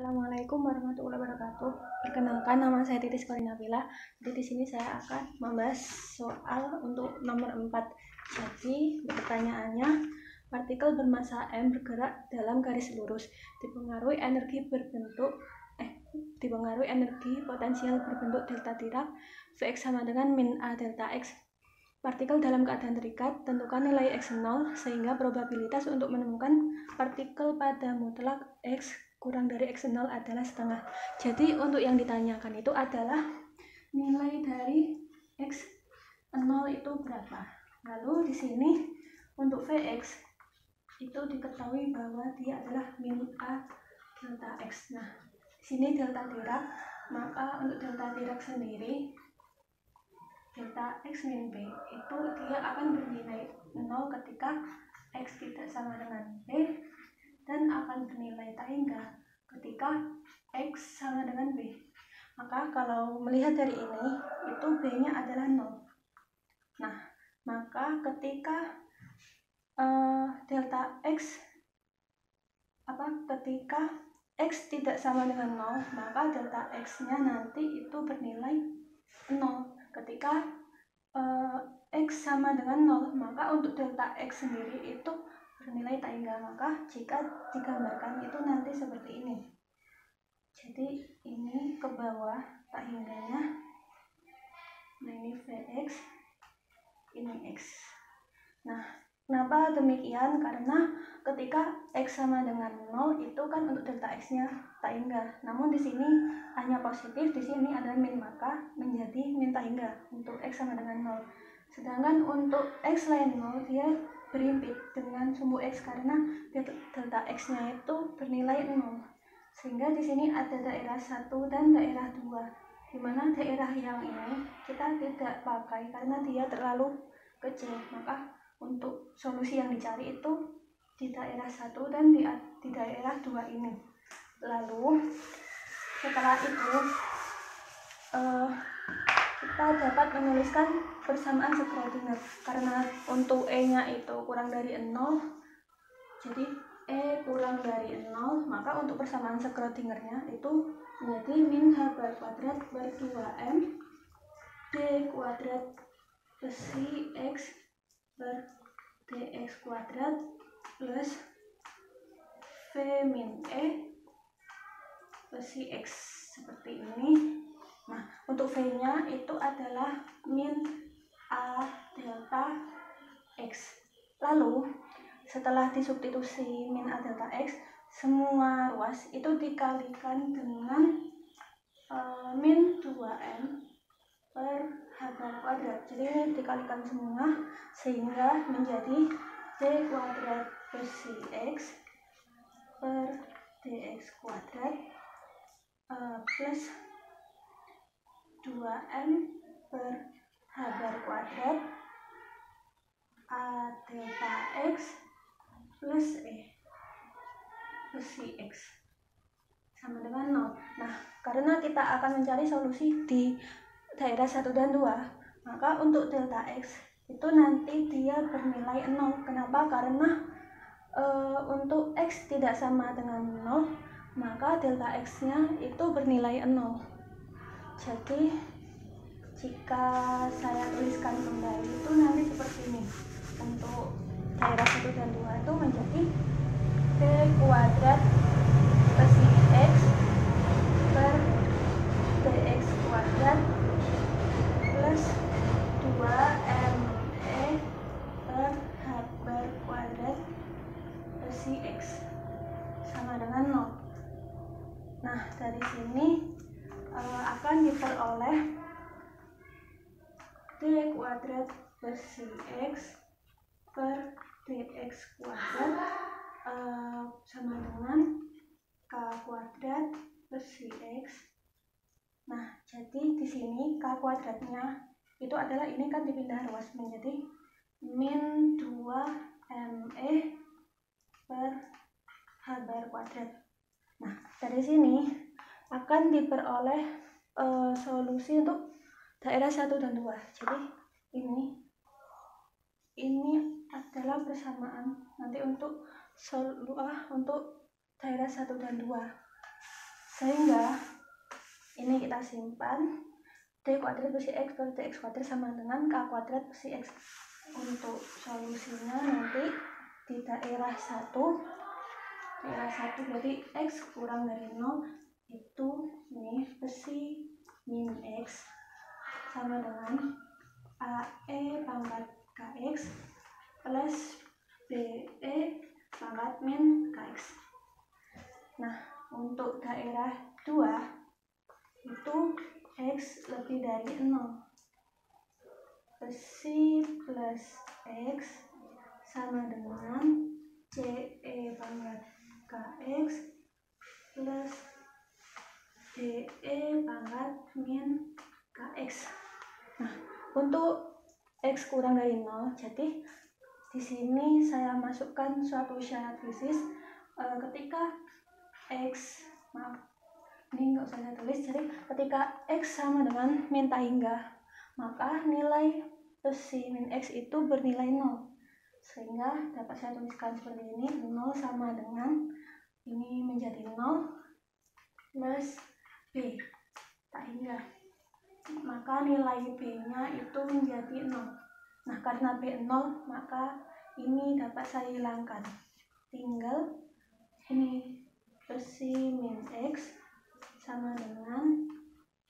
Assalamualaikum warahmatullahi wabarakatuh. Perkenalkan, nama saya Titis Korinapila. Jadi di sini saya akan membahas soal untuk nomor 4. Jadi pertanyaannya, partikel bermassa M bergerak dalam garis lurus, dipengaruhi energi potensial berbentuk delta Dirac, Vx sama dengan min A delta X. Partikel dalam keadaan terikat, tentukan nilai X0 sehingga probabilitas untuk menemukan partikel pada mutlak X kurang dari X0 adalah setengah. Jadi untuk yang ditanyakan itu adalah nilai dari X0 itu berapa. Lalu di sini untuk Vx itu diketahui bahwa dia adalah min A delta X. Nah, di sini delta Dirac, maka untuk delta Dirac sendiri delta X min B itu dia akan bernilai 0 ketika X tidak sama dengan B, dan akan bernilai tak hingga ketika X sama dengan B. Maka kalau melihat dari ini, itu B-nya adalah 0. Nah, maka ketika ketika X tidak sama dengan 0, maka delta X-nya nanti itu bernilai 0. Ketika X sama dengan 0, maka untuk delta X sendiri itu bernilai tak hingga. Maka jika digambarkan itu nanti seperti ini. Jadi ini ke bawah tak hingganya. Nah, ini Vx, ini X. Nah, kenapa demikian? Karena ketika X sama dengan 0 itu kan untuk delta X-nya tak hingga. Namun di sini hanya positif, di sini ada min, maka menjadi min tak hingga untuk X sama dengan 0. Sedangkan untuk X lain 0, dia berimpit dengan sumbu X karena delta X-nya itu bernilai 0. Sehingga di sini ada daerah 1 dan daerah 2. Di mana daerah yang ini kita tidak pakai karena dia terlalu kecil. Maka untuk solusi yang dicari itu di daerah 1 dan di daerah 2 ini. Lalu setelah itu kita dapat menuliskan persamaan Schrödinger. Karena untuk E-nya itu kurang dari 0, jadi E kurang dari 0, maka untuk persamaan Schrödinger-nya itu menjadi min H bar kuadrat ber 2M D kuadrat besi X ber dx kuadrat plus V min E besi X seperti ini. Nah, untuk V-nya itu adalah min A delta X. Lalu setelah disubstitusi min A delta X, semua ruas itu dikalikan dengan min 2M per H bar kuadrat. Jadi dikalikan semua sehingga menjadi D kuadrat besi X per dx kuadrat plus 2M per H bar kuadrat A delta X plus E besi X sama dengan 0. Nah, karena kita akan mencari solusi di daerah 1 dan 2, maka untuk delta X itu nanti dia bernilai 0. Kenapa? Karena untuk X tidak sama dengan 0, maka delta X-nya itu bernilai 0. Jadi jika saya tuliskan kembali itu nanti seperti ini. Untuk daerah 1 dan 2 itu menjadi D kuadrat besi X per dx kuadrat plus 2ME per H bar kuadrat besi X sama dengan 0. Nah, dari sini akan diperoleh D kuadrat besi X per dx kuadrat sama dengan K kuadrat besi X. Nah, jadi di sini K kuadratnya itu adalah ini kan dipindah ruas menjadi min 2ME per H bar kuadrat. Nah, dari sini akan diperoleh solusi untuk daerah 1 dan 2. Jadi ini adalah persamaan nanti untuk daerah 1 dan 2. Sehingga ini kita simpan, D kuadrat per si X per DX kuadrat sama dengan K kuadrat per si X. Untuk solusinya nanti di daerah 1 berarti X kurang dari 0 itu ini besi min X sama dengan AE pangkat KX plus BE pangkat min KX. Nah, untuk daerah 2 itu X lebih dari 0, besi plus X sama dengan CE pangkat KX plus DE pangkat min KX. Nah, untuk X kurang dari 0, jadi di sini saya masukkan suatu syarat fisis ketika X, ini nggak usah saya tulis, jadi ketika X sama dengan min tak hingga, maka nilai besi min X itu bernilai 0. Sehingga dapat saya tuliskan seperti ini, 0 sama dengan, ini menjadi 0 plus B tak hingga, maka nilai B nya itu menjadi 0. Nah, karena B 0, maka ini dapat saya hilangkan, tinggal ini besi min X sama dengan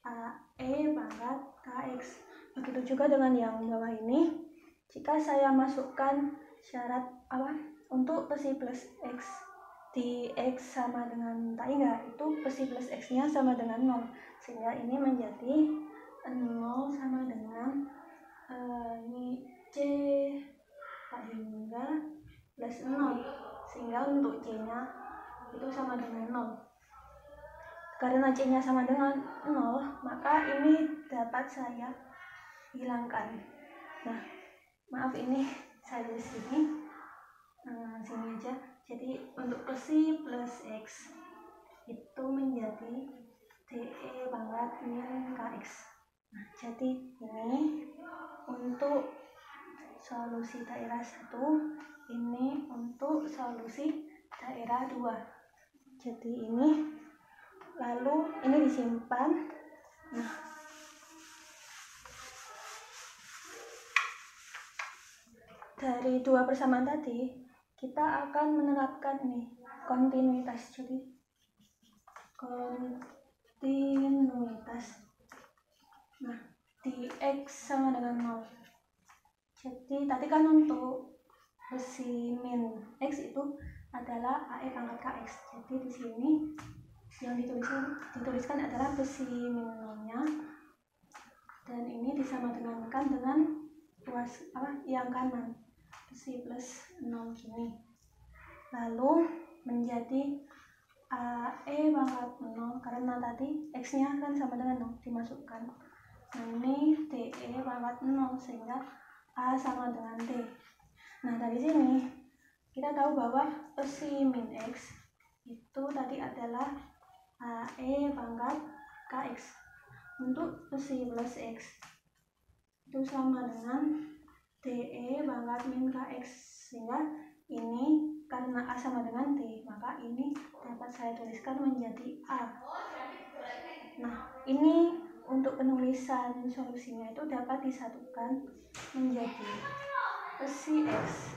AE pangkat KX. Begitu juga dengan yang bawah ini, jika saya masukkan syarat untuk besi plus X di X sama dengan tak hingga, itu besi plus X nya sama dengan 0, sehingga ini menjadi 0 sama dengan ini C tak hingga plus 0, sehingga untuk C nya itu sama dengan 0. Karena C nya sama dengan 0, maka ini dapat saya hilangkan. Nah, maaf, ini saya tulis sini aja. Jadi untuk besi plus X itu menjadi DE pangkat min KX. Nah, jadi ini untuk solusi daerah 1, ini untuk solusi daerah 2. Jadi ini, lalu ini disimpan. Nah, dari dua persamaan tadi kita akan menerapkan nih kontinuitas. Jadi kontinuitas. Nah, di X sama dengan 0. Jadi tadi kan untuk besi min X itu adalah AE pangkat KX. Jadi di sini yang dituliskan adalah besi min 0-nya, dan ini disamadengankan dengan yang kanan, besi plus 0 gini. Lalu menjadi AE pangkat 0, karena tadi X nya kan sama dengan 0, dimasukkan. Nah, ini DE pangkat 0, sehingga A sama dengan D. Nah, dari sini kita tahu bahwa besi min X itu tadi adalah AE pangkat KX. Untuk besi plus X itu sama dengan DE pangkat min KX, sehingga ini karena A sama dengan D, maka ini dapat saya tuliskan menjadi A. Nah, ini untuk penulisan solusinya itu dapat disatukan menjadi besi X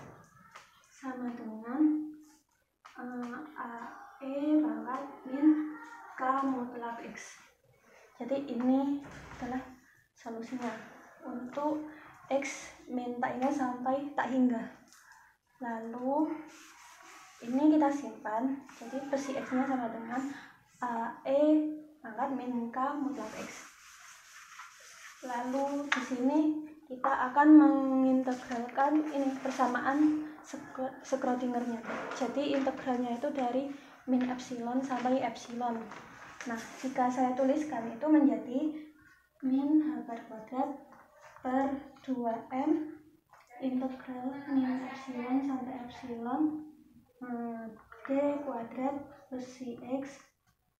sama dengan AE pangkat min K mutlak X. Jadi ini adalah solusinya untuk X min tak hingga sampai tak hingga. Lalu ini kita simpan, jadi besi X nya sama dengan AE pangkat min K mutlak X. Lalu di sini kita akan mengintegralkan ini persamaan Schrödingernya. Jadi integralnya itu dari min epsilon sampai epsilon. Nah, jika saya tuliskan itu menjadi min h kuadrat per 2m integral min epsilon sampai epsilon d kuadrat besi X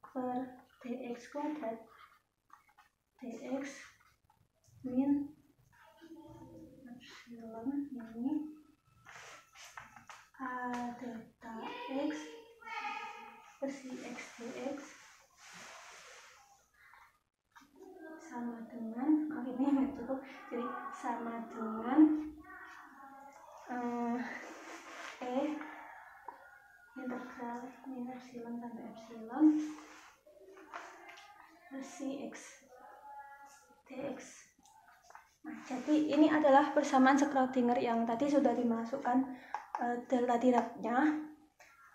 per dx kuadrat dx min epsilon ini a delta X besi X dx Jadi sama dengan integral min epsilon sampai epsilon versi x dx. Nah, jadi ini adalah persamaan Schrödinger yang tadi sudah dimasukkan delta Diracnya,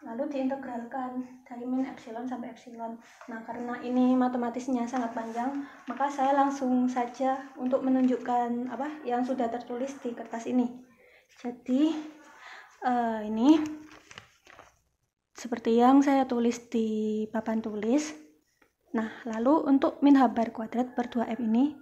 lalu diintegralkan dari min epsilon sampai epsilon. Nah, karena ini matematisnya sangat panjang, maka saya langsung saja untuk menunjukkan apa yang sudah tertulis di kertas ini. Jadi ini seperti yang saya tulis di papan tulis. Nah, lalu untuk min h bar kuadrat per 2m ini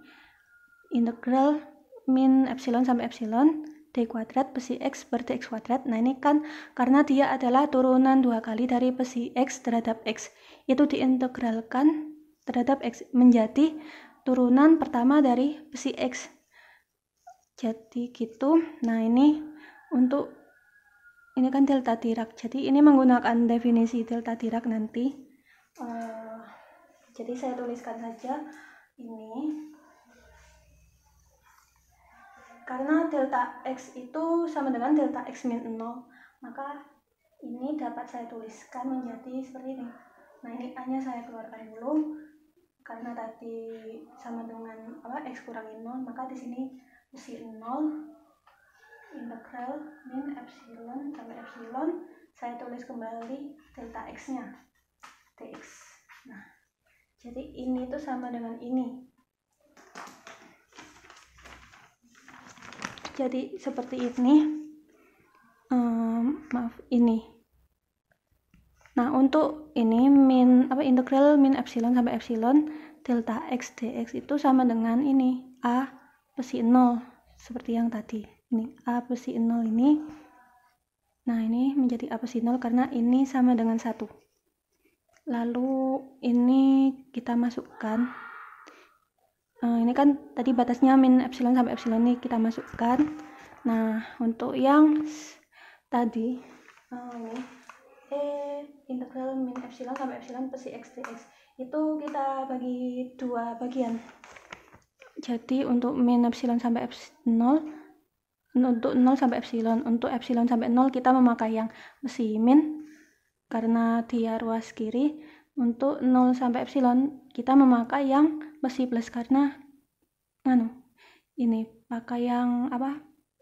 integral min epsilon sampai epsilon d kuadrat psi x per dx kuadrat. Nah, ini kan karena dia adalah turunan 2 kali dari psi x terhadap x, itu diintegralkan terhadap x menjadi turunan pertama dari psi x. Jadi gitu. Nah, ini untuk ini kan delta Dirac, jadi ini menggunakan definisi delta Dirac nanti. Jadi saya tuliskan saja ini. Karena delta x itu sama dengan delta x min 0, maka ini dapat saya tuliskan menjadi seperti ini. Nah, ini a-nya saya keluarkan dulu. Karena tadi sama dengan x kurangi 0, maka di sini isi 0 integral min epsilon sampai epsilon, saya tulis kembali delta x-nya dx. Nah, jadi ini tuh sama dengan ini. Jadi seperti ini. Maaf, ini. Nah, untuk ini integral min epsilon sampai epsilon delta x dx itu sama dengan ini a psi 0 seperti yang tadi. Ini a psi 0 ini. Nah, ini menjadi a psi 0 karena ini sama dengan 1. Lalu ini kita masukkan. Ini kan tadi batasnya min epsilon sampai epsilon, ini kita masukkan. Nah, untuk yang tadi ini integral min epsilon sampai epsilon psi x dx itu kita bagi dua bagian. Jadi untuk min epsilon sampai epsilon, untuk 0 sampai epsilon, untuk epsilon sampai 0 kita memakai yang psi min karena dia ruas kiri. Untuk 0 sampai epsilon kita memakai yang psi plus karena ini pakai yang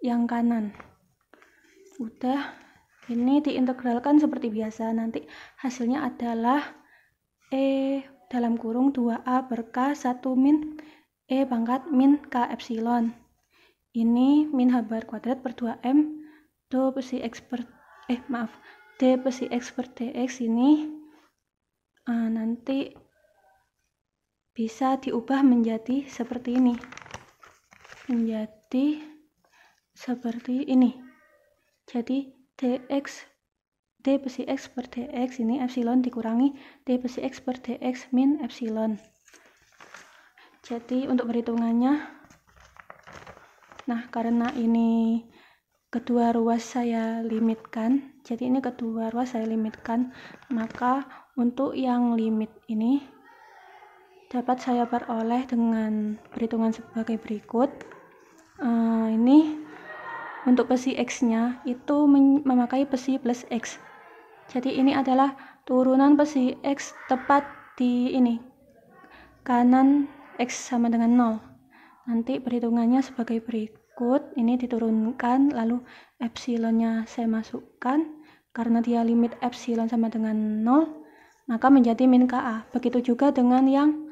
yang kanan. Udah, ini diintegralkan seperti biasa. Nanti hasilnya adalah dalam kurung 2a per k 1 min pangkat min k epsilon. Ini min h bar kuadrat per 2m d psi x per d psi x per dx ini nanti bisa diubah menjadi seperti ini. Menjadi seperti ini. Jadi d psi x per dx ini epsilon dikurangi d psi x per dx min epsilon. Jadi untuk perhitungannya, nah karena ini kedua ruas saya limitkan, jadi ini kedua ruas saya limitkan, maka untuk yang limit ini dapat saya peroleh dengan perhitungan sebagai berikut. Ini untuk psi x-nya itu memakai psi plus x. Jadi ini adalah turunan psi x tepat di ini kanan x sama dengan 0. Nanti perhitungannya sebagai berikut. Ini diturunkan, lalu epsilonnya saya masukkan. Karena dia limit epsilon sama dengan 0, maka menjadi min ka. Begitu juga dengan yang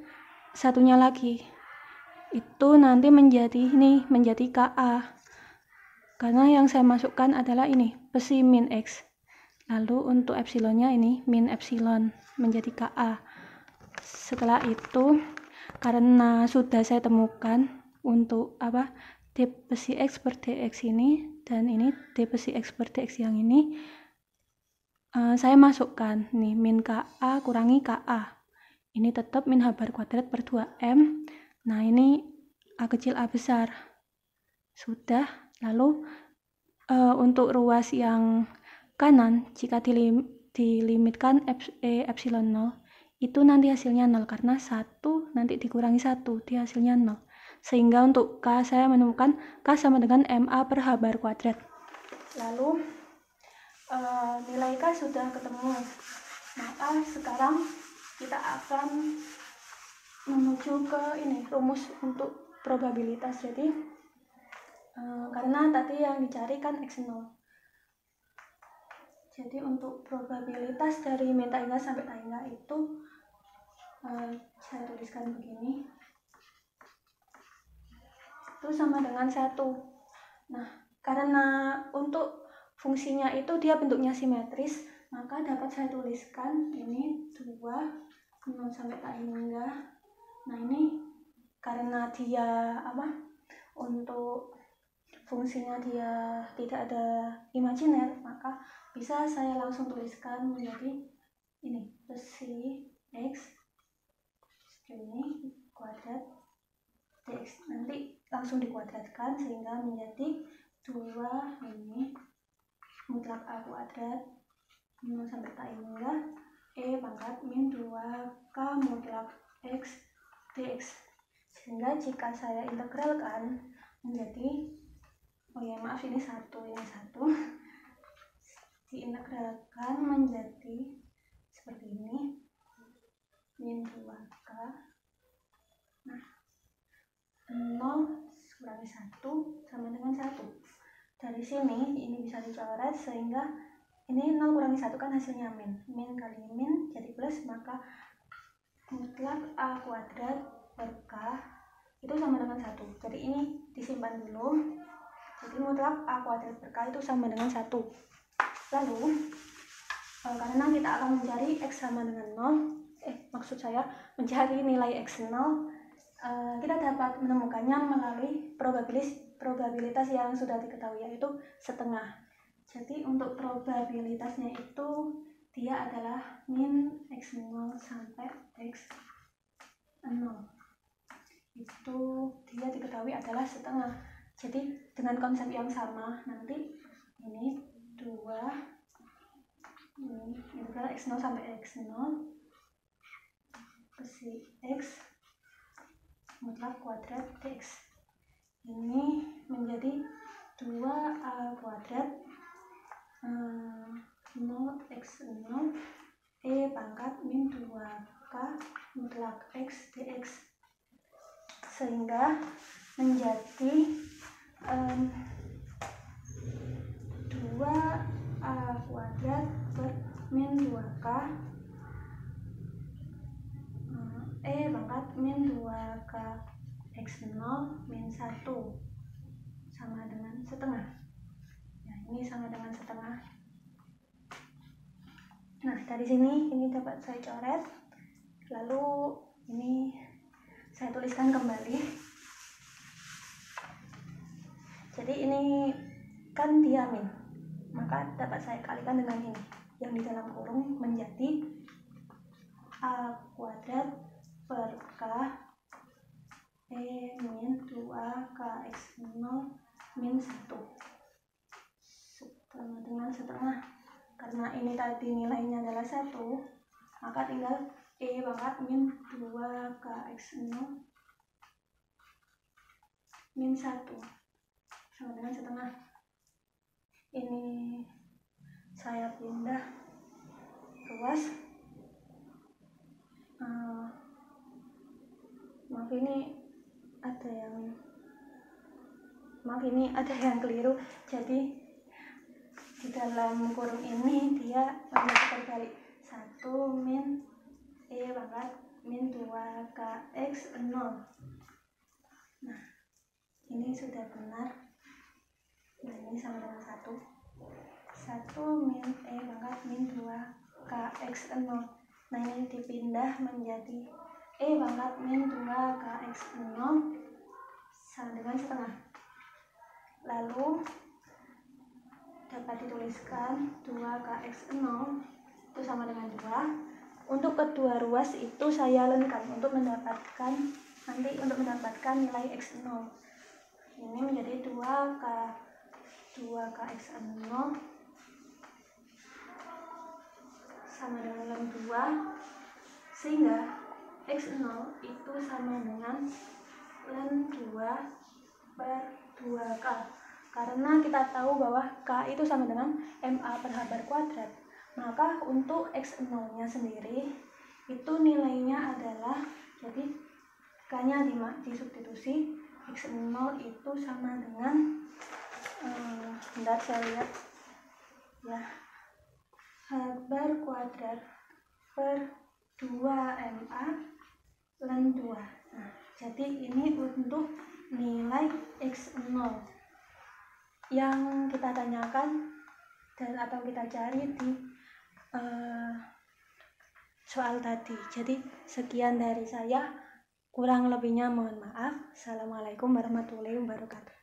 satunya lagi. Itu nanti menjadi ka. Karena yang saya masukkan adalah ini psi min x. Lalu untuk epsilonnya ini min epsilon menjadi ka. Setelah itu, karena sudah saya temukan untuk d psi x per dx ini dan ini d psi x per dx yang ini, saya masukkan nih min ka kurangi ka. Ini tetap min h bar kuadrat per 2m. Nah, ini a kecil a besar. Sudah. Lalu untuk ruas yang kanan, jika dilimitkan epsilon 0, itu nanti hasilnya 0 karena 1 nanti dikurangi 1, dia hasilnya 0. sehingga untuk K saya menemukan K sama dengan MA per H bar kuadrat. Lalu nilai K sudah ketemu, maka sekarang kita akan menuju ke rumus untuk probabilitas. Jadi karena tadi yang dicari kan X0, jadi untuk probabilitas dari min tak hingga sampai tak hingga itu saya tuliskan begini, itu sama dengan 1. Nah, karena untuk fungsinya itu dia bentuknya simetris, maka dapat saya tuliskan ini 2 0 sampai tak hingga. Nah, ini karena dia untuk fungsinya dia tidak ada imajiner, maka bisa saya langsung tuliskan menjadi ini besi X ini kuadrat dx, nanti langsung dikuadratkan sehingga menjadi 2 ini mutlak A kuadrat 0 sampai tak hingga E pangkat min 2K mutlak X dx. Sehingga jika saya integralkan menjadi maaf ini 1 diintegralkan menjadi seperti ini min 2K. Nah, 0 kurangi 1 sama dengan 1. Dari sini ini bisa dicoret sehingga ini 0 kurangi 1 kan hasilnya min kali min jadi plus, maka mutlak A kuadrat per K itu sama dengan 1. Jadi ini disimpan dulu. Jadi mutlak A kuadrat per K itu sama dengan 1. Lalu karena kita akan mencari X sama dengan 0, maksud saya mencari nilai X0, kita dapat menemukannya melalui probabilitas yang sudah diketahui, yaitu setengah. Jadi untuk probabilitasnya itu dia adalah min X0 sampai X0. Itu dia diketahui adalah setengah. Jadi dengan konsep yang sama, nanti ini 2 ini integral X0 sampai X0 besi X mutlak kuadrat dx. Ini menjadi 2A kuadrat 0 X0 E pangkat min 2K mutlak X dx. Sehingga menjadi 2A kuadrat per min 2K E pangkat min 2K X0 min 1 sama dengan setengah. Nah, ini sama dengan setengah. Nah, dari sini ini dapat saya coret. Lalu ini saya tuliskan kembali. Jadi ini kan dia min, maka dapat saya kalikan dengan ini yang di dalam kurung menjadi A kuadrat per K E min 2K X0 min 1 sama dengan setengah. Karena ini tadi nilainya adalah 1, maka tinggal E pangkat min 2K X0 min 1 sama dengan setengah. Ini saya pindah ruas. Maaf ini ada yang keliru. Jadi di dalam kurung ini dia terbalik 1 min E pangkat min 2K X0. Nah, ini sudah benar. Nah, ini sama dengan 1 min E pangkat min 2K X0. Nah, ini dipindah menjadi E pangkat min 2K X0 sama dengan setengah. Lalu dapat dituliskan 2KX0 itu sama dengan 2. Untuk kedua ruas itu saya lengkap untuk mendapatkan nilai X0. Ini menjadi 2KX0 sama dengan 2, sehingga X0 itu sama dengan ln 2/2K. Karena kita tahu bahwa K itu sama dengan MA per H bar kuadrat, maka untuk X0 nya sendiri itu nilainya adalah, jadi K nya disubstitusi, X0 itu sama dengan bentar saya lihat ya, H bar kuadrat per 2MA ln 2. Nah, jadi ini untuk nilai X0 yang kita tanyakan dan atau kita cari di soal tadi. Jadi sekian dari saya, kurang lebihnya mohon maaf. Assalamualaikum warahmatullahi wabarakatuh.